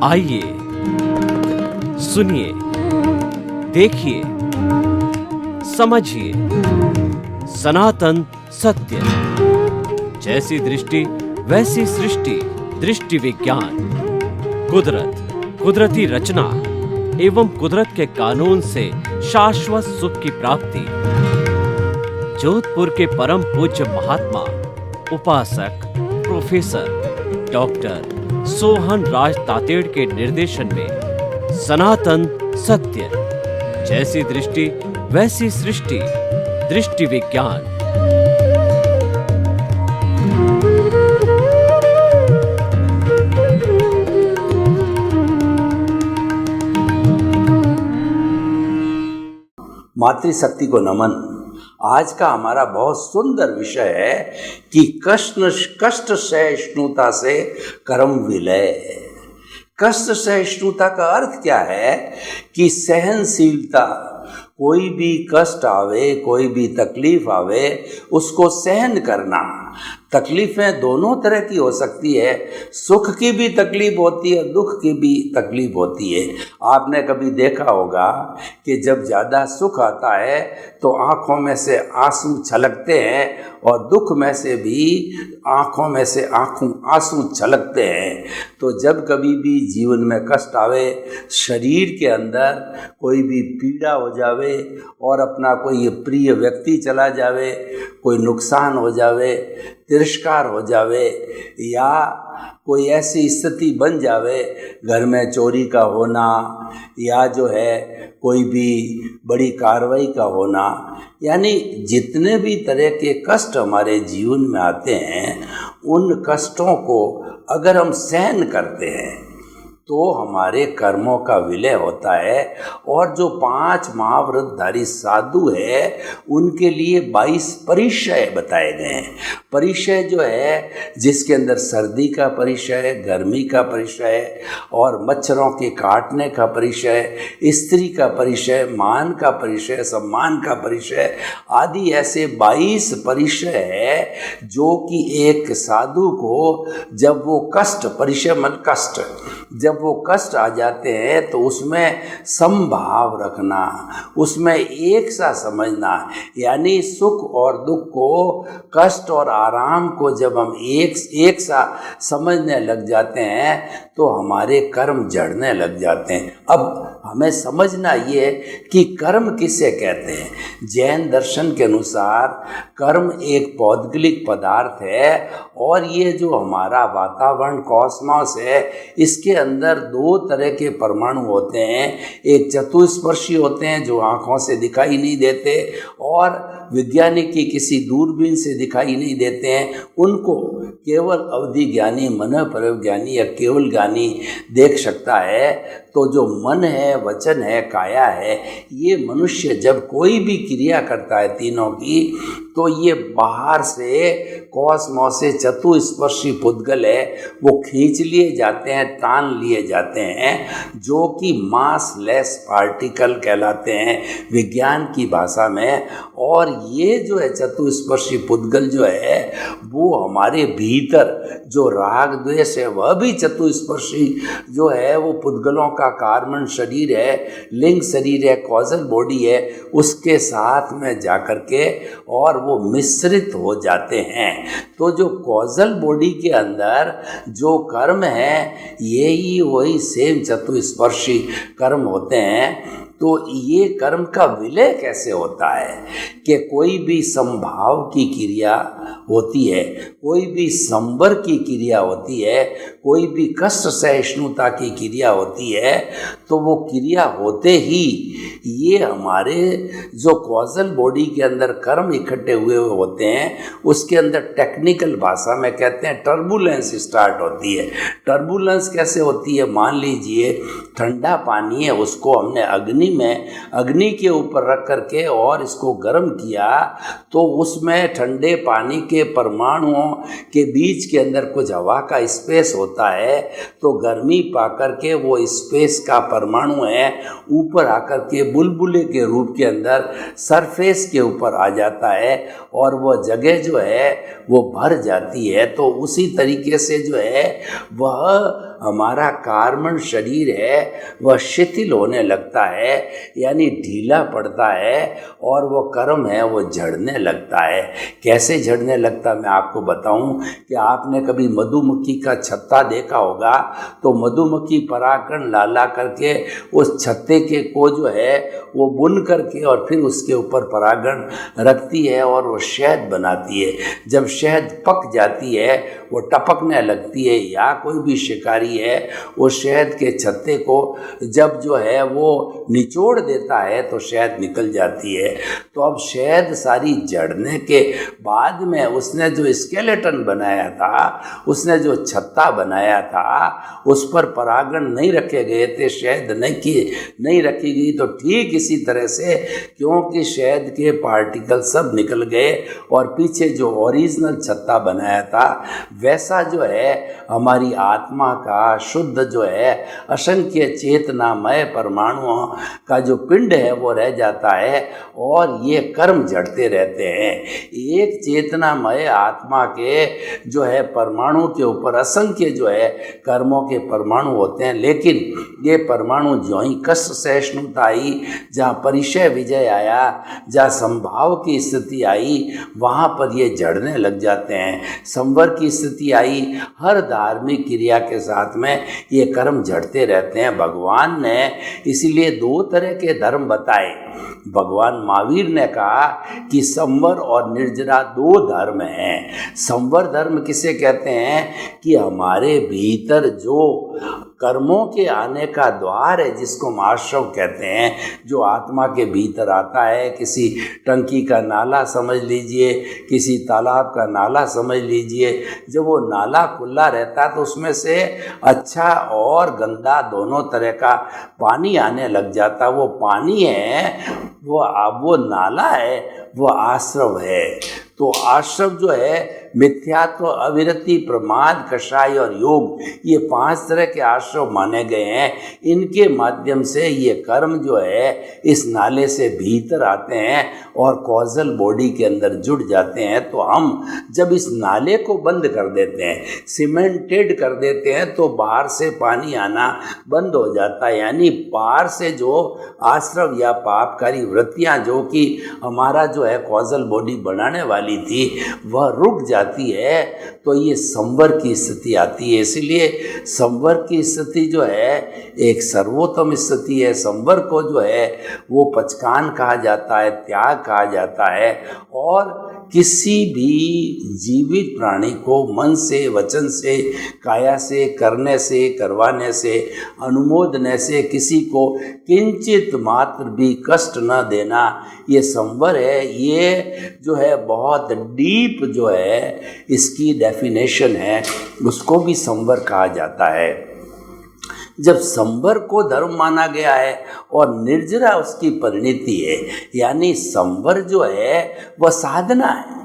आइए सुनिए, देखिए, समझिए सनातन सत्य। जैसी दृष्टि वैसी सृष्टि, दृष्टि विज्ञान। कुदरत, कुदरती रचना एवं कुदरत के कानून से शाश्वत सुख की प्राप्ति। जोधपुर के परम पूज्य महात्मा उपासक प्रोफेसर डॉक्टर सोहन राज तातेड़ के निर्देशन में सनातन सत्य। जैसी दृष्टि वैसी सृष्टि, दृष्टि विज्ञान। मातृशक्ति को नमन। आज का हमारा बहुत सुंदर विषय है कि कष्ट सहिष्णुता से कर्म विलय। कष्ट सहिष्णुता का अर्थ क्या है कि सहनशीलता। कोई भी कष्ट आवे, कोई भी तकलीफ आवे, उसको सहन करना। तकलीफें दोनों तरह की हो सकती है, सुख की भी तकलीफ होती है, दुख की भी तकलीफ होती है। आपने कभी देखा होगा कि जब ज़्यादा सुख आता है तो आँखों में से आंसू छलकते हैं और दुख में से भी आँखों में से आंसू छलकते हैं। तो जब कभी भी जीवन में कष्ट आवे, शरीर के अंदर कोई भी पीड़ा हो जावे और अपना कोई प्रिय व्यक्ति चला जावे, कोई नुकसान हो जावे, तिरस्कार हो जावे, या कोई ऐसी स्थिति बन जावे, घर में चोरी का होना या जो है कोई भी बड़ी कार्रवाई का होना, यानी जितने भी तरह के कष्ट हमारे जीवन में आते हैं, उन कष्टों को अगर हम सहन करते हैं तो हमारे कर्मों का विलय होता है। और जो 5 महाव्रतधारी साधु है, उनके लिए 22 परिचय बताए गए हैं। परिचय जो है, जिसके अंदर सर्दी का परिचय, गर्मी का परिचय और मच्छरों के काटने का परिचय, स्त्री का परिचय, मान का परिचय, सम्मान का परिचय आदि ऐसे 22 परिचय है जो कि एक साधु को जब वो कष्ट, परिचय मन कष्ट, जब वो कष्ट आ जाते हैं तो उसमें समभाव रखना, उसमें एक सा समझना, यानी सुख और दुख को, कष्ट और आराम को जब हम एक सा समझने लग जाते हैं तो हमारे कर्म जड़ने लग जाते हैं। अब हमें समझना ये कि कर्म किसे कहते हैं। जैन दर्शन के अनुसार कर्म एक पौद्गलिक पदार्थ है और ये जो हमारा वातावरण कॉस्मॉस है, इसके अंदर 2 तरह के परमाणु होते हैं। एक चतुस्पर्शी होते हैं जो आँखों से दिखाई नहीं देते और विज्ञानिकी किसी दूरबीन से दिखाई नहीं देते हैं, उनको केवल अवधि ज्ञानी, मन परज्ञानी या केवल ज्ञानी देख सकता है। तो जो मन है, वचन है, काया है, ये मनुष्य जब कोई भी क्रिया करता है तीनों की, तो ये बाहर से कॉस्मॉस से चतुस्पर्शी पुद्गल है, वो खींच लिए जाते हैं, तान लिए जाते हैं, जो कि मास लेस पार्टिकल कहलाते हैं विज्ञान की भाषा में। और ये जो है चतुस्पर्शी पुद्गल जो है, वो हमारे भीतर जो राग द्वेष है, वह भी चतुस्पर्शी जो है, वो पुद्गलों का कार्बन शरीर है, लिंग शरीर है, कॉजल बॉडी है, उसके साथ में जाकर के और वो मिश्रित हो जाते हैं। तो जो कॉजल बॉडी के अंदर जो कर्म है, यही वही सेम चतुस्पर्शी कर्म होते हैं। तो ये कर्म का विलय कैसे होता है कि कोई भी समभाव की क्रिया होती है, कोई भी संवर की क्रिया होती है, कोई भी कष्ट सहिष्णुता की क्रिया होती है, तो वो क्रिया होते ही ये हमारे जो कॉजल बॉडी के अंदर कर्म इकट्ठे हुए होते हैं, उसके अंदर टेक्निकल भाषा में कहते हैं टर्बुलेंस स्टार्ट होती है। टर्बुलेंस कैसे होती है? मान लीजिए ठंडा पानी है, उसको हमने अग्नि के ऊपर रख करके और इसको गर्म किया, तो उसमें ठंडे पानी के परमाणुओं के बीच के अंदर कुछ हवा का स्पेस होता है। तो गर्मी पा करके वो स्पेस का परमाणु है ऊपर आकर के बुलबुले के रूप के अंदर सरफेस के ऊपर आ जाता है और वह जगह जो है वो भर जाती है। तो उसी तरीके से जो है वह हमारा कार्बन शरीर है वह शिथिल होने लगता है, यानी ढीला पड़ता है, और वो कर्म है वो झड़ने लगता है। कैसे झड़ने लगता मैं आपको बताऊं कि आपने कभी मधुमक्खी का छत्ता देखा होगा, तो मधुमक्खी परागकण ला ला करके उस छत्ते के को जो है वो बुन करके और फिर उसके ऊपर परागण रखती है और वो शहद बनाती है। जब शहद पक जाती है वो टपकने लगती है, या कोई भी शिकारी है वो शहद के छत्ते को जब जो है वो निचोड़ देता है तो शहद निकल जाती है। तो अब शहद सारी जड़ने के बाद में उसने जो स्केलेटन बनाया था, उसने जो छत्ता बनाया था, उस पर परागण नहीं रखे गए थे, शहद नहीं रखी गई, तो ठीक इसी तरह से क्योंकि शहद के पार्टिकल सब निकल गए और पीछे जो ओरिजिनल छत्ता बनाया था वैसा जो है हमारी आत्मा का शुद्ध जो है असंख्य चेतनामय परमाणुओं का जो पिंड है वो रह जाता है और ये कर्म जड़ते रहते हैं। एक चेतनामय आत्मा के जो है परमाणु के ऊपर असंख्य जो है कर्मों के परमाणु होते हैं, लेकिन ये परमाणु जो ही कष्ट सहिष्णुता आई, जहाँ परिचय विजय आया, जहाँ संभाव की स्थिति आई, वहाँ पर ये जड़ने लग जाते हैं। संवर की स्थिति आई, हर धार्मिक क्रिया के साथ में ये कर्म जड़ते रहते हैं। भगवान ने इसीलिए दो तरह के धर्म बताए। भगवान महावीर ने कहा कि संवर और निर्जरा दो धर्म हैं। संवर धर्म किसे कहते हैं कि हमारे भीतर जो कर्मों के आने का द्वार है, जिसको हम आश्रव कहते हैं, जो आत्मा के भीतर आता है, किसी टंकी का नाला समझ लीजिए, किसी तालाब का नाला समझ लीजिए। जब वो नाला खुला रहता है तो उसमें से अच्छा और गंदा दोनों तरह का पानी आने लग जाता। वो पानी है, वो नाला है, वो आश्रव है। तो आश्रव जो है मिथ्यात्व, अविरति, प्रमाद, कषाय और योग, ये 5 तरह के आश्रव माने गए हैं। इनके माध्यम से ये कर्म जो है इस नाले से भीतर आते हैं और कॉजल बॉडी के अंदर जुड़ जाते हैं। तो हम जब इस नाले को बंद कर देते हैं, सीमेंटेड कर देते हैं, तो बाहर से पानी आना बंद हो जाता है। यानी बाहर से जो आश्रव या पापकारी वृत्तियाँ जो कि हमारा जो है कॉजल बॉडी बनाने वाली थी वह रुक जाती है, तो ये संवर की स्थिति आती है। इसलिए संवर की स्थिति जो है एक सर्वोत्तम स्थिति है। संवर को जो है वो पचकान कहा जाता है, त्याग कहा जाता है, और किसी भी जीवित प्राणी को मन से, वचन से, काया से, करने से, करवाने से, अनुमोदने से किसी को किंचित मात्र भी कष्ट न देना, ये संवर है। ये जो है बहुत डीप जो है इसकी डेफिनेशन है, उसको भी संवर कहा जाता है। जब संवर को धर्म माना गया है और निर्जरा उसकी परिणति है, यानी संवर जो है वह साधना है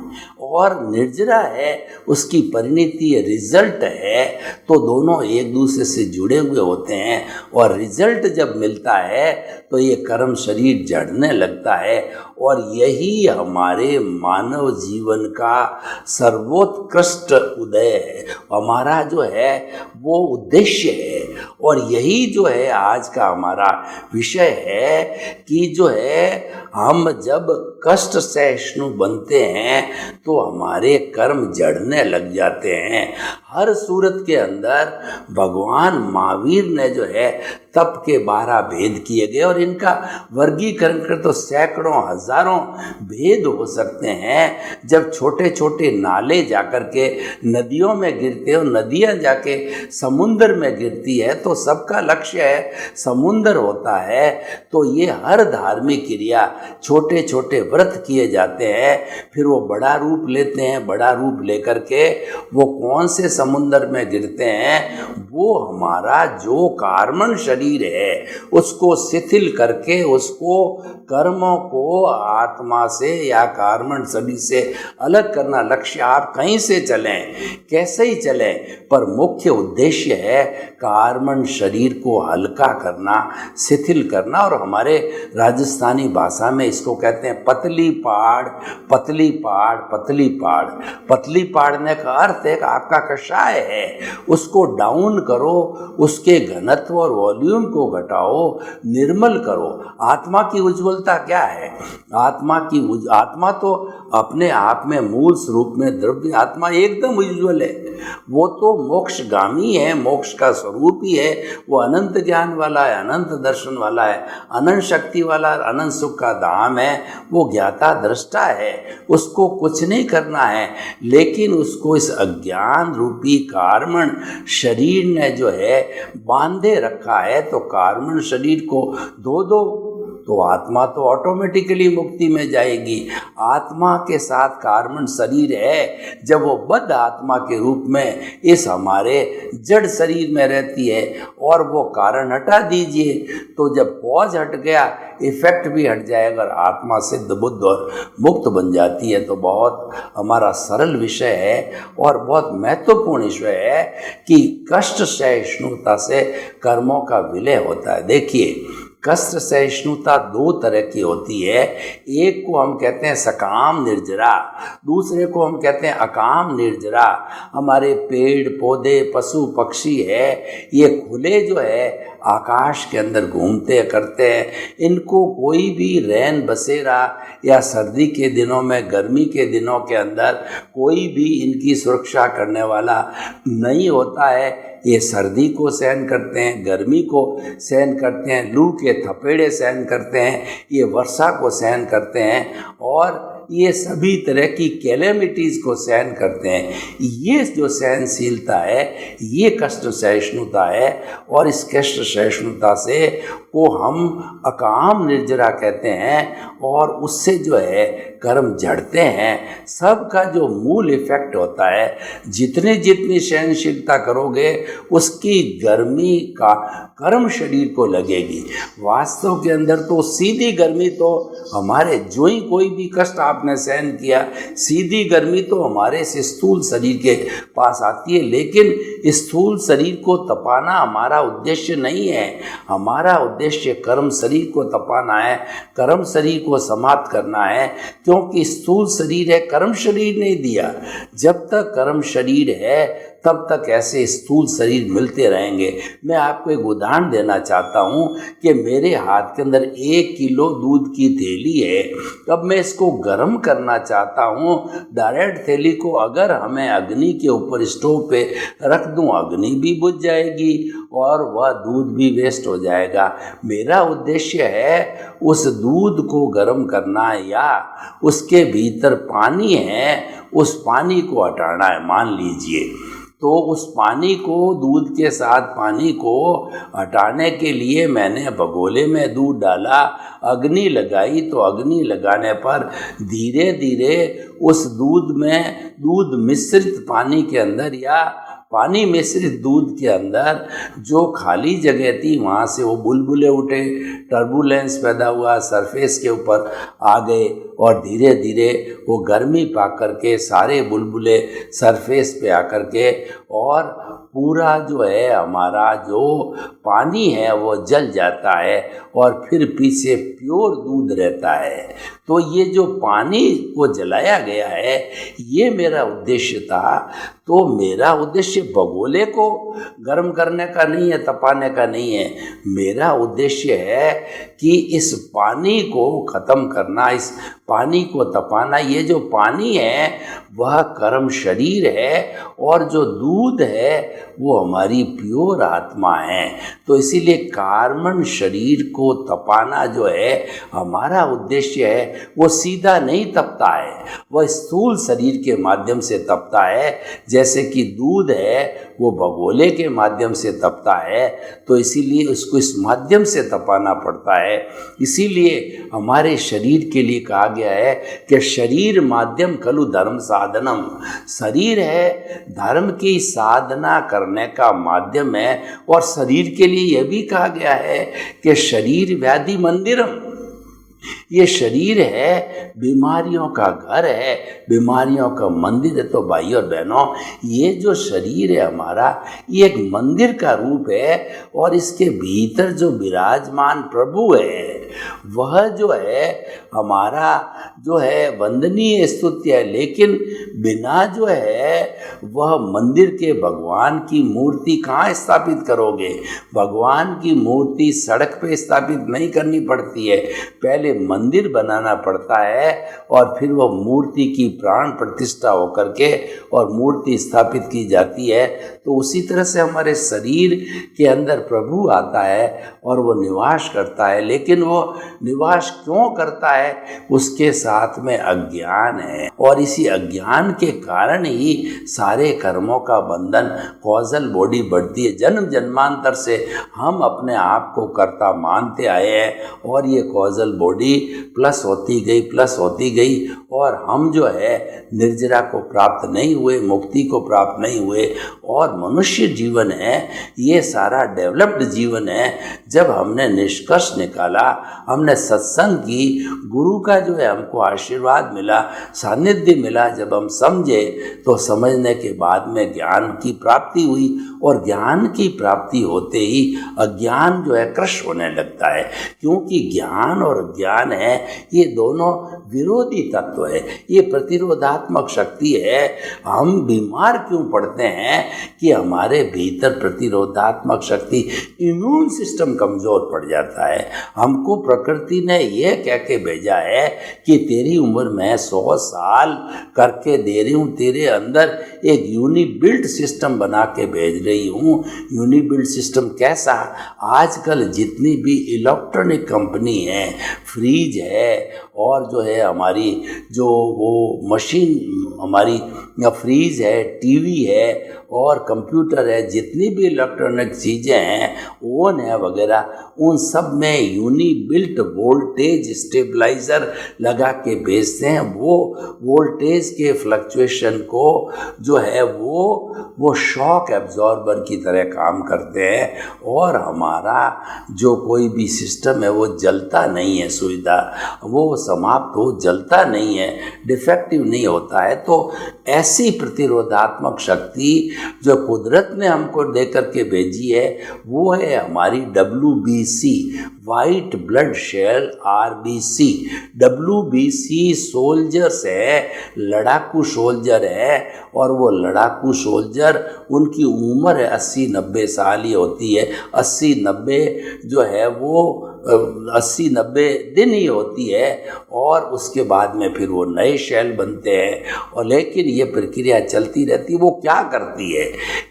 और निर्जरा है उसकी परिणति, रिजल्ट है। तो दोनों एक दूसरे से जुड़े हुए होते हैं और रिजल्ट जब मिलता है तो ये कर्म शरीर जड़ने लगता है। और यही हमारे मानव जीवन का सर्वोत्कृष्ट उदय है, हमारा जो है वो उद्देश्य है। और यही जो है आज का हमारा विषय है कि जो है हम जब कष्ट सहिष्णु बनते हैं तो हमारे कर्म जड़ने लग जाते हैं। हर सूरत के अंदर भगवान महावीर ने जो है तप के 12 भेद किए गए और इनका वर्गीकरण कर तो सैकड़ों हजारों भेद हो सकते हैं। जब छोटे छोटे नाले जाकर के नदियों में गिरते हो, नदियां जाके समुद्र में गिरती है, तो सबका लक्ष्य है समुद्र होता है। तो ये हर धार्मिक क्रिया छोटे छोटे व्रत किए जाते हैं, फिर वो बड़ा रूप लेते हैं। बड़ा रूप लेकर के वो कौन से समुद्र में गिरते हैं, वो हमारा जो कार्बन शरीर है उसको शिथिल करके, उसको कर्मों को आत्मा से या कार्बन शरीर से अलग करना लक्ष्य। आप कहीं से चलें, कैसे ही चलें, पर मुख्य उद्देश्य है कार्बन शरीर को हल्का करना, शिथिल करना। और हमारे राजस्थानी भाषा में इसको कहते हैं पतली पाड़, पतली पाड़, पतली पाड़। पतली पाड़ने का अर्थ है कि आपका कषाय है, उसको डाउन करो, उसके घनत्व और वॉल्यूम को घटाओ, निर्मल करो। आत्मा की उज्ज्वलता क्या है? आत्मा तो अपने आप में मूल स्वरूप में द्रव्य आत्मा एकदम उज्ज्वल है। वो तो मोक्षगामी है, मोक्ष का स्वरूप ही है। वो अनंत ज्ञान वाला है, अनंत दर्शन वाला है, अनंत शक्ति वाला, अनंत सुख का धाम है। वो ज्ञाता दृष्टा है, उसको कुछ नहीं करना है। लेकिन उसको इस अज्ञान रूपी कार्मण शरीर ने जो है बांधे रखा है। तो कार्मण शरीर को धो दो तो आत्मा तो ऑटोमेटिकली मुक्ति में जाएगी। आत्मा के साथ कार्मण शरीर है, जब वो बद्ध आत्मा के रूप में इस हमारे जड़ शरीर में रहती है और वो कारण हटा दीजिए, तो जब कॉज हट गया इफेक्ट भी हट जाएगा और आत्मा सिद्ध बुद्ध और मुक्त बन जाती है। तो बहुत हमारा सरल विषय है और बहुत महत्वपूर्ण विषय है कि कष्ट सहिष्णुता से कर्मों का विलय होता है। देखिए, कष्ट सहिष्णुता दो तरह की होती है। एक को हम कहते हैं सकाम निर्जरा, दूसरे को हम कहते हैं अकाम निर्जरा। हमारे पेड़ पौधे पशु पक्षी है, ये खुले जो है आकाश के अंदर घूमते करते हैं। इनको कोई भी रैन बसेरा या सर्दी के दिनों में, गर्मी के दिनों के अंदर कोई भी इनकी सुरक्षा करने वाला नहीं होता है। ये सर्दी को सहन करते हैं, गर्मी को सहन करते हैं, लू के थपेड़े सहन करते हैं, ये वर्षा को सहन करते हैं और ये सभी तरह की कैलेमिटीज़ को सहन करते हैं। ये जो सहनशीलता है ये कष्ट सहिष्णुता है और इस कष्ट सहिष्णुता से को हम अकाम निर्जरा कहते हैं और उससे जो है कर्म झड़ते हैं। सबका जो मूल इफेक्ट होता है, जितनी सहनशीलता करोगे उसकी गर्मी का कर्म शरीर को लगेगी। वास्तव के अंदर तो सीधी गर्मी तो हमारे जो ही कोई भी कष्ट आपने सहन किया, सीधी गर्मी तो हमारे इस स्थूल शरीर के पास आती है। लेकिन स्थूल शरीर को तपाना हमारा उद्देश्य नहीं है। हमारा उद्देश्य कर्म शरीर को तपाना है, कर्म शरीर को समाप्त करना है। क्योंकि स्थूल शरीर है, कर्म शरीर नहीं दिया। जब तक कर्म शरीर है तब तक ऐसे स्थूल शरीर मिलते रहेंगे। मैं आपको एक उदाहरण देना चाहता हूँ कि मेरे हाथ के अंदर 1 किलो दूध की थैली है। अब मैं इसको गर्म करना चाहता हूँ। डायरेक्ट थैली को अगर हमें अग्नि के ऊपर स्टोव पे रख दूँ, अग्नि भी बुझ जाएगी और वह दूध भी वेस्ट हो जाएगा। मेरा उद्देश्य है उस दूध को गर्म करना या उसके भीतर पानी है, उस पानी को हटाना है। मान लीजिए, तो उस पानी को, दूध के साथ पानी को हटाने के लिए मैंने भगोले में दूध डाला, अग्नि लगाई। तो अग्नि लगाने पर धीरे धीरे उस दूध में, दूध मिश्रित पानी के अंदर या पानी मिश्रित दूध के अंदर जो खाली जगह थी वहाँ से वो बुलबुले उठे, टर्बुलेंस पैदा हुआ, सरफेस के ऊपर आ गए और धीरे धीरे वो गर्मी पा करके सारे बुलबुले सरफेस पे आकर के और पूरा जो है हमारा जो पानी है वो जल जाता है और फिर पीछे प्योर दूध रहता है। तो ये जो पानी को जलाया गया है ये मेरा उद्देश्य था। तो मेरा उद्देश्य भगोले को गर्म करने का नहीं है, तपाने का नहीं है। मेरा उद्देश्य है कि इस पानी को ख़त्म करना, इस पानी को तपाना। ये जो पानी है वह कर्म शरीर है और जो दूध है वो हमारी प्योर आत्मा है। तो इसीलिए कार्मण शरीर को तपाना जो है हमारा उद्देश्य है। वो सीधा नहीं तपता है, वह स्थूल शरीर के माध्यम से तपता है। जैसे कि दूध है वो भगोले के माध्यम से तपता है, तो इसीलिए उसको इस माध्यम से तपाना पड़ता है। इसीलिए हमारे शरीर के लिए कहा गया है कि शरीर माध्यम खलु धर्म साधनम। शरीर है धर्म की साधना करने का माध्यम है। और शरीर के लिए यह भी कहा गया है कि शरीर व्याधि मंदिरम। ये शरीर है, बीमारियों का घर है, बीमारियों का मंदिर है। तो भाई और बहनों, ये जो शरीर है हमारा, ये एक मंदिर का रूप है और इसके भीतर जो विराजमान प्रभु है वह जो है हमारा जो है वंदनीय स्तुत्य है। लेकिन बिना जो है वह मंदिर के भगवान की मूर्ति कहाँ स्थापित करोगे? भगवान की मूर्ति सड़क पे स्थापित नहीं करनी पड़ती है, पहले मंदिर बनाना पड़ता है और फिर वह मूर्ति की प्राण प्रतिष्ठा होकर के और मूर्ति स्थापित की जाती है। तो उसी तरह से हमारे शरीर के अंदर प्रभु आता है और वो निवास करता है। लेकिन वो निवास क्यों करता है? उसके साथ में अज्ञान है और इसी अज्ञान के कारण ही सारे कर्मों का बंधन, कॉजल बॉडी बढ़ती है। जन्म जन्मांतर से हम अपने आप को कर्ता मानते आए हैं और ये कॉजल बॉडी प्लस होती गई और हम जो है निर्जरा को प्राप्त नहीं हुए, मुक्ति को प्राप्त नहीं हुए। और मनुष्य जीवन है, ये सारा डेवलप्ड जीवन है। जब हमने निष्कर्ष निकाला, हमने सत्संग की, गुरु का जो है हमको आशीर्वाद मिला, सानिध्य मिला, जब हम समझे तो समझने के बाद में ज्ञान की प्राप्ति हुई और ज्ञान की प्राप्ति होते ही अज्ञान जो है क्रश होने लगता है। क्योंकि ज्ञान और अज्ञान है, ये दोनों विरोधी तत्व है, ये प्रतिरोधात्मक शक्ति है। हम बीमार क्यों पड़ते हैं? कि हमारे भीतर प्रतिरोधात्मक शक्ति, इम्यून सिस्टम कमजोर पड़ जाता है। हमको प्रकृति ने यह कह के भेजा है कि तेरी उम्र मैं 100 साल करके दे रही हूँ, तेरे अंदर एक यूनिबिल्ट सिस्टम बना के भेज रही हूँ। यूनिबिल्ट सिस्टम कैसा? आजकल जितनी भी इलेक्ट्रॉनिक कंपनी है, फ्रिज है और जो है हमारी जो वो मशीन, हमारी फ्रीज है, टीवी है और कंप्यूटर है, जितनी भी इलेक्ट्रॉनिक चीज़ें हैं, ओवन है वगैरह, उन सब में यूनिबिल्ट वोल्टेज स्टेबलाइज़र लगा के भेजते हैं। वो वोल्टेज के फ्लक्चुएशन को जो है वो शॉक एब्जॉर्बर की तरह काम करते हैं और हमारा जो कोई भी सिस्टम है वो जलता नहीं है, सुविधा वो समाप्त हो, जलता नहीं है, डिफेक्टिव नहीं होता है। तो ऐसी प्रतिरोधात्मक शक्ति जो कुदरत ने हमको दे करके भेजी है वो है हमारी WBC, white blood cell, RBC। WBC soldiers है, लड़ाकू सोल्जर है और वो लड़ाकू सोल्जर, उनकी उम्र है 80-90 साल ही होती है। 80-90 जो है वो 80-90 दिन ही होती है और उसके बाद में फिर वो नए सेल बनते हैं। और लेकिन ये प्रक्रिया चलती रहती। वो क्या करती है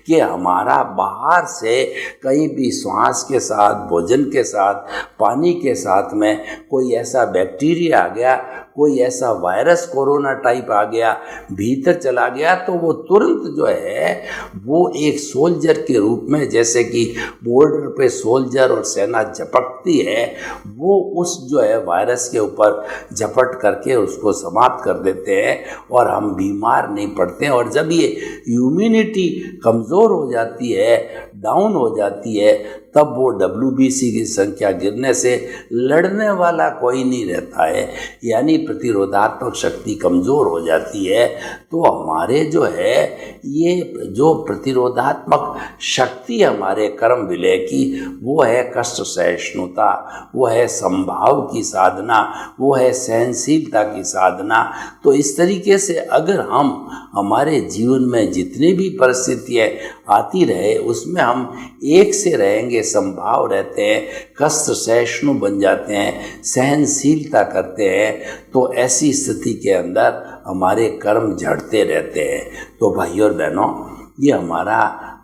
कि हमारा बाहर से कहीं भी श्वास के साथ, भोजन के साथ, पानी के साथ में कोई ऐसा बैक्टीरिया आ गया, कोई ऐसा वायरस कोरोना टाइप आ गया, भीतर चला गया, तो वो तुरंत जो है वो एक सोल्जर के रूप में, जैसे कि बॉर्डर पे सोल्जर और सेना झपटती है, वो उस जो है वायरस के ऊपर झपट करके उसको समाप्त कर देते हैं और हम बीमार नहीं पड़ते हैं। और जब ये इम्यूनिटी कमज़ोर हो जाती है, डाउन हो जाती है, तब वो WBC की संख्या गिरने से लड़ने वाला कोई नहीं रहता है, यानी प्रतिरोधात्मक शक्ति कमज़ोर हो जाती है। तो हमारे जो है ये जो प्रतिरोधात्मक शक्ति हमारे कर्म विलय की, वो है कष्ट सहिष्णुता, वो है संभाव की साधना, वो है सहनशीलता की साधना। तो इस तरीके से अगर हम हमारे जीवन में जितनी भी परिस्थितियाँ आती रहे उसमें हम एक से रहेंगे, संभाव रहते हैं, कष्ट सहिष्णु बन जाते हैं, सहनशीलता करते हैं, तो ऐसी स्थिति के अंदर हमारे कर्म झड़ते रहते हैं। तो भाइयों और बहनों, ये हमारा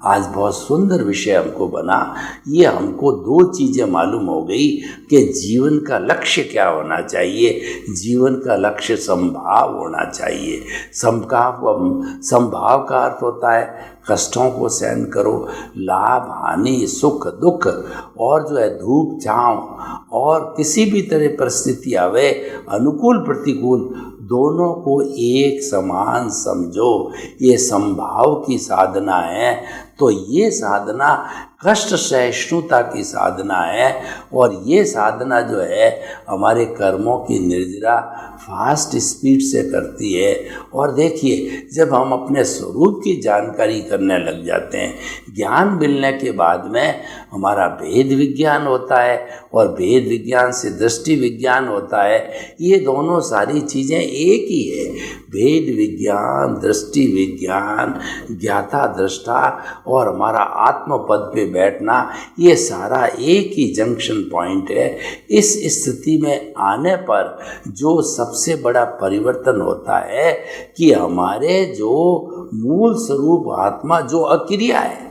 आज बहुत सुंदर विषय हमको बना। ये हमको दो चीज़ें मालूम हो गई कि जीवन का लक्ष्य क्या होना चाहिए। जीवन का लक्ष्य संभाव होना चाहिए। संभाव का अर्थ होता है कष्टों को सहन करो, लाभ हानि, सुख दुख, और जो है धूप छाँव और किसी भी तरह परिस्थिति आवे, अनुकूल प्रतिकूल, दोनों को एक समान समझो। ये संभाव की साधना है। तो ये साधना कष्ट सहिष्णुता की साधना है, और ये साधना जो है हमारे कर्मों की निर्जरा फास्ट स्पीड से करती है। और देखिए, जब हम अपने स्वरूप की जानकारी करने लग जाते हैं, ज्ञान मिलने के बाद में हमारा भेद विज्ञान होता है, और भेद विज्ञान से दृष्टि विज्ञान होता है। ये दोनों सारी चीज़ें एक ही है। भेद विज्ञान, दृष्टि विज्ञान, ज्ञाता दृष्टा और हमारा आत्म पद पे बैठना, ये सारा एक ही जंक्शन पॉइंट है। इस स्थिति में आने पर जो सबसे बड़ा परिवर्तन होता है कि हमारे जो मूल स्वरूप आत्मा जो अक्रिया है,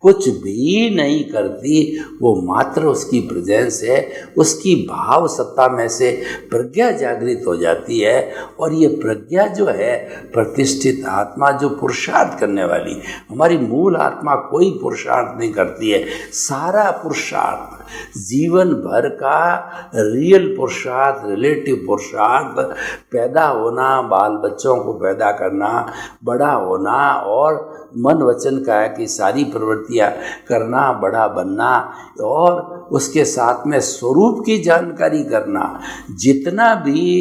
कुछ भी नहीं करती, वो मात्र उसकी प्रेजेंस है, उसकी भाव सत्ता में से प्रज्ञा जागृत हो जाती है। और ये प्रज्ञा जो है प्रतिष्ठित आत्मा, जो पुरुषार्थ करने वाली, हमारी मूल आत्मा कोई पुरुषार्थ नहीं करती है। सारा पुरुषार्थ जीवन भर का रियल पुरुषार्थ, रिलेटिव पुरुषार्थ, पैदा होना, बाल बच्चों को पैदा करना, बड़ा होना और मन वचन काया की सारी प्रवृत्तियाँ करना, बड़ा बनना, और उसके साथ में स्वरूप की जानकारी करना, जितना भी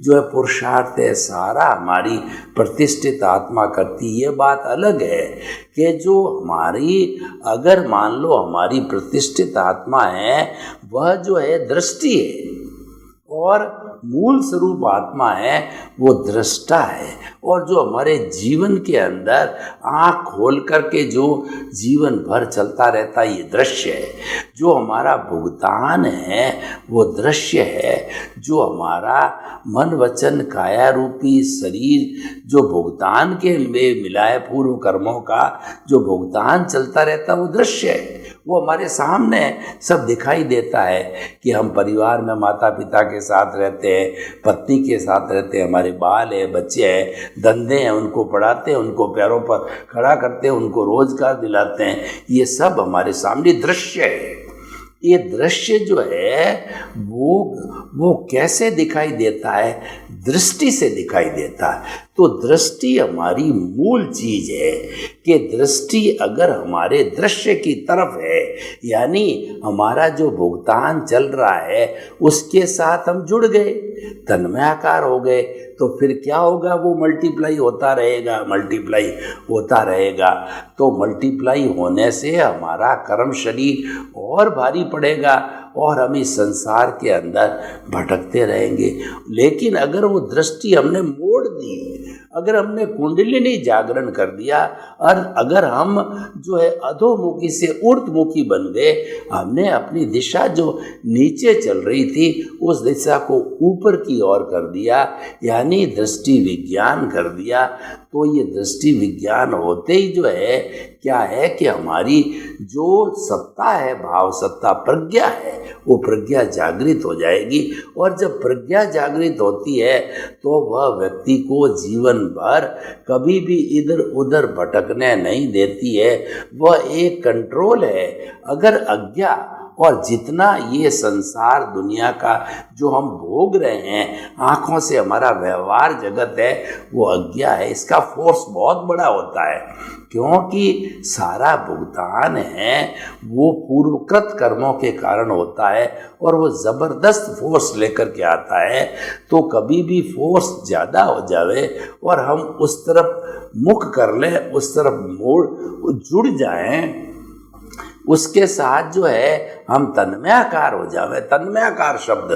जो है पुरुषार्थ है सारा हमारी प्रतिष्ठित आत्मा करती। ये बात अलग है कि जो हमारी, अगर मान लो हमारी प्रतिष्ठित आत्मा है, वह जो है दृष्टि है, और मूल स्वरूप आत्मा है वो दृष्टा है। और जो हमारे जीवन के अंदर आँख खोल करके जो जीवन भर चलता रहता है, ये दृश्य है। जो हमारा भुगतान है वो दृश्य है। जो हमारा मन वचन काया रूपी शरीर जो भुगतान के में मिलाए पूर्व कर्मों का जो भुगतान चलता रहता है, वो दृश्य है। वो हमारे सामने सब दिखाई देता है कि हम परिवार में माता पिता के साथ रहते हैं, पत्नी के साथ रहते हैं, हमारे बाल है, बच्चे हैं, धंधे हैं, उनको पढ़ाते हैं, उनको पैरों पर खड़ा करते हैं, उनको रोजगार दिलाते हैं। ये सब हमारे सामने दृश्य है। ये दृश्य जो है वो कैसे दिखाई देता है? दृष्टि से दिखाई देता है। तो दृष्टि हमारी मूल चीज है कि दृष्टि अगर हमारे दृश्य की तरफ है, यानी हमारा जो भुगतान चल रहा है उसके साथ हम जुड़ गए, तन्मयाकार हो गए, तो फिर क्या होगा? वो मल्टीप्लाई होता रहेगा, मल्टीप्लाई होता रहेगा। तो मल्टीप्लाई होने से हमारा कर्म शरीर और भारी पड़ेगा और हम इस संसार के अंदर भटकते रहेंगे। लेकिन अगर वो दृष्टि हमने मोड़ दी, अगर हमने कुंडलिनी जागरण कर दिया, और अगर हम जो है अधोमुखी से ऊर्ध्वमुखी बन गए, हमने अपनी दिशा जो नीचे चल रही थी उस दिशा को ऊपर की ओर कर दिया, यानी दृष्टि विज्ञान कर दिया। तो ये दृष्टि विज्ञान होते ही जो है क्या है कि हमारी जो सत्ता है, भाव सत्ता, प्रज्ञा है, वो प्रज्ञा जागृत हो जाएगी। और जब प्रज्ञा जागृत होती है तो वह व्यक्ति को जीवन भर कभी भी इधर उधर भटकने नहीं देती है। वह एक कंट्रोल है। अगर अज्ञा और जितना ये संसार दुनिया का जो हम भोग रहे हैं, आँखों से हमारा व्यवहार जगत है, वो अज्ञा है। इसका फोर्स बहुत बड़ा होता है, क्योंकि सारा भुगतान है वो पूर्वकृत कर्मों के कारण होता है, और वो ज़बरदस्त फोर्स लेकर के आता है। तो कभी भी फोर्स ज़्यादा हो जावे और हम उस तरफ मुख कर लें, उस तरफ मोड़ जुड़ जाएं, उसके साथ जो है हम तन्मयाकार हो जावे। तन्मयाकार शब्द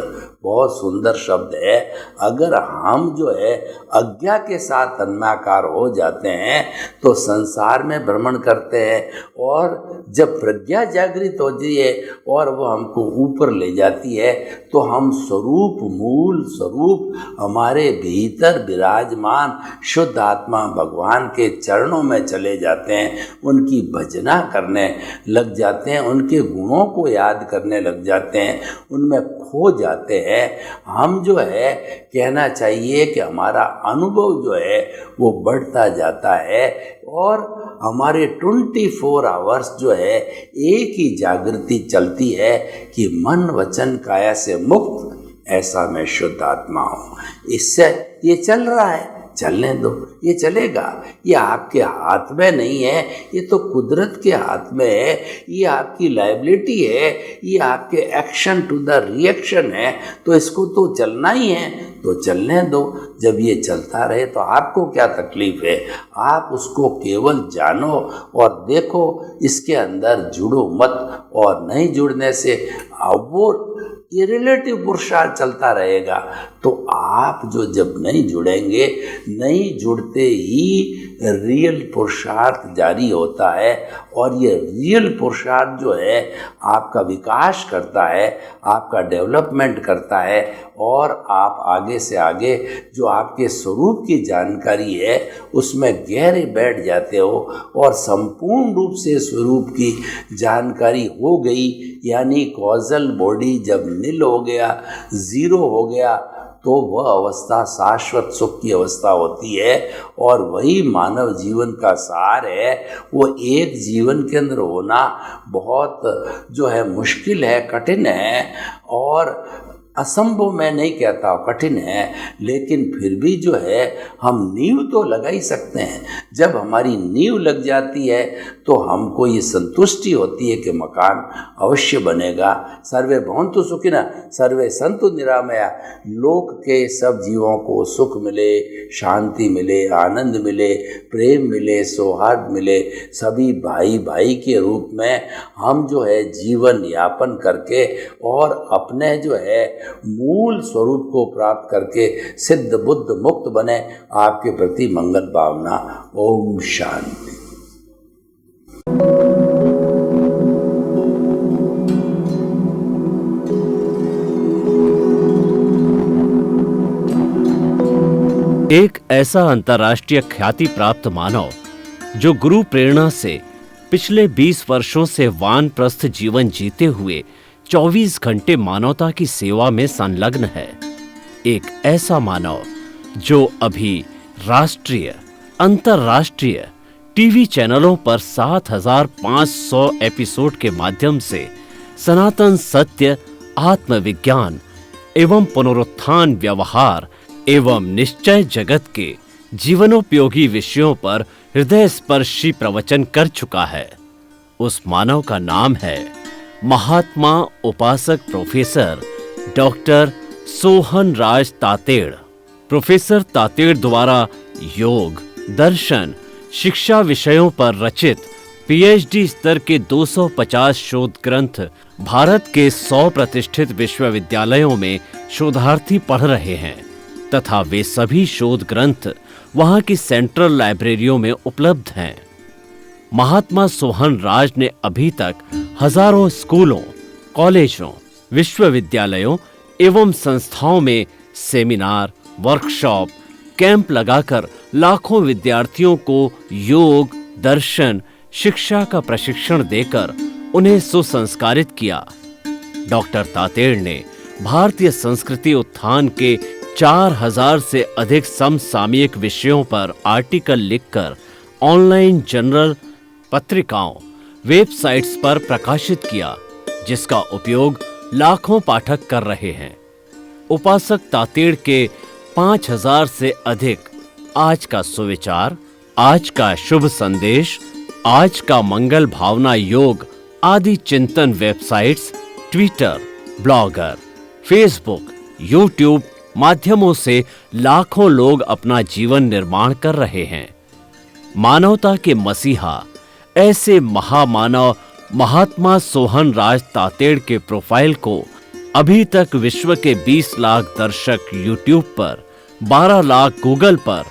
बहुत सुंदर शब्द है। अगर हम जो है अज्ञा के साथ तन्मयाकार हो जाते हैं तो संसार में भ्रमण करते हैं, और जब प्रज्ञा जागृत होती है और वो हमको ऊपर ले जाती है तो हम स्वरूप, मूल स्वरूप, हमारे भीतर विराजमान शुद्ध आत्मा भगवान के चरणों में चले जाते हैं, उनकी भजना करने लग जाते हैं, उनके गुणों को याद करने लग जाते हैं, उनमें खो जाते हैं। हम जो है कहना चाहिए कि हमारा अनुभव जो है वो बढ़ता जाता है, और हमारे 24 आवर्स जो है एक ही जागृति चलती है कि मन वचन काया से मुक्त, ऐसा मैं शुद्ध आत्मा हूँ। इससे ये चल रहा है चलने दो, ये चलेगा। ये आपके हाथ में नहीं है, ये तो कुदरत के हाथ में है। ये आपकी लायबिलिटी है, ये आपके एक्शन टू द रिएक्शन है, तो इसको तो चलना ही है, तो चलने दो। जब ये चलता रहे तो आपको क्या तकलीफ है? आप उसको केवल जानो और देखो, इसके अंदर जुड़ो मत। और नहीं जुड़ने से वो ये रिलेटिव पुरुषार्थ चलता रहेगा। तो आप जो जब नहीं जुड़ेंगे, नहीं जुड़ते ही रियल पुरुषार्थ जारी होता है, और ये रियल पुरुषार्थ जो है आपका विकास करता है, आपका डेवलपमेंट करता है, और आप आगे से आगे जो आपके स्वरूप की जानकारी है उसमें गहरे बैठ जाते हो, और संपूर्ण रूप से स्वरूप की जानकारी हो गई। यानी कॉजल बॉडी जब नील हो गया, जीरो हो गया, तो वह अवस्था शाश्वत सुख की अवस्था होती है। और वही मानव जीवन का सार है। वो एक जीवन के अंदर होना बहुत जो है मुश्किल है, कठिन है, और असंभव मैं नहीं कहता, कठिन है, लेकिन फिर भी जो है हम नींव तो लगा ही सकते हैं। जब हमारी नींव लग जाती है तो हमको ये संतुष्टि होती है कि मकान अवश्य बनेगा। सर्वे भवन्तु सुखिनः, सर्वे सन्तु निरामया। लोक के सब जीवों को सुख मिले, शांति मिले, आनंद मिले, प्रेम मिले, सौहार्द मिले। सभी भाई भाई के रूप में हम जो है जीवन यापन करके और अपने जो है मूल स्वरूप को प्राप्त करके सिद्ध बुद्ध मुक्त बने। आपके प्रति मंगल भावना। ओम शांति। एक ऐसा अंतर्राष्ट्रीय ख्याति प्राप्त मानव जो गुरु प्रेरणा से पिछले 20 वर्षों से वानप्रस्थ जीवन जीते हुए 24 घंटे मानवता की सेवा में संलग्न है। एक ऐसा मानव जो अभी राष्ट्रीय, अंतर्राष्ट्रीय टीवी चैनलों पर 7,500 एपिसोड के माध्यम से सनातन सत्य, आत्मविज्ञान एवं पुनरुत्थान, व्यवहार एवं निश्चय जगत के जीवनोपयोगी विषयों पर हृदय स्पर्शी प्रवचन कर चुका है। उस मानव का नाम है महात्मा उपासक प्रोफेसर डॉक्टर सोहन राज तातेड़। प्रोफेसर तातेड़ द्वारा योग, दर्शन, शिक्षा विषयों पर रचित पीएचडी स्तर के 250 शोध ग्रंथ भारत के 100 प्रतिष्ठित विश्वविद्यालयों में शोधार्थी पढ़ रहे हैं, तथा वे सभी शोध ग्रंथ वहां की सेंट्रल लाइब्रेरियों में उपलब्ध हैं। महात्मा सोहन राज ने अभी तक हजारों स्कूलों, कॉलेजों, विश्वविद्यालयों एवं संस्थाओं में सेमिनार, वर्कशॉप, कैंप लगाकर लाखों विद्यार्थियों को योग, दर्शन, शिक्षा का प्रशिक्षण देकर उन्हें सुसंस्कारित किया। डॉक्टर तातेड़ ने भारतीय संस्कृति उत्थान के 4000 से अधिक समसामयिक विषयों पर आर्टिकल लिखकर ऑनलाइन जर्नल, पत्रिकाओं, वेबसाइट्स पर प्रकाशित किया, जिसका उपयोग लाखों पाठक कर रहे हैं। उपासक तातेड़ के 5000 से अधिक आज का सुविचार, आज का शुभ संदेश, आज का मंगल भावना योग आदि चिंतन websites, Twitter, blogger, Facebook, YouTube माध्यमों से लाखों लोग अपना जीवन निर्माण कर रहे हैं। मानवता के मसीहा ऐसे महामानव महात्मा सोहन राज तातेड़ के प्रोफाइल को अभी तक विश्व के 20 लाख दर्शक यूट्यूब पर, 12 लाख गूगल पर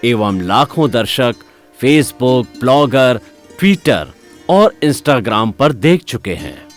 एवं लाखों दर्शक फेसबुक, ब्लॉगर, ट्विटर और इंस्टाग्राम पर देख चुके हैं।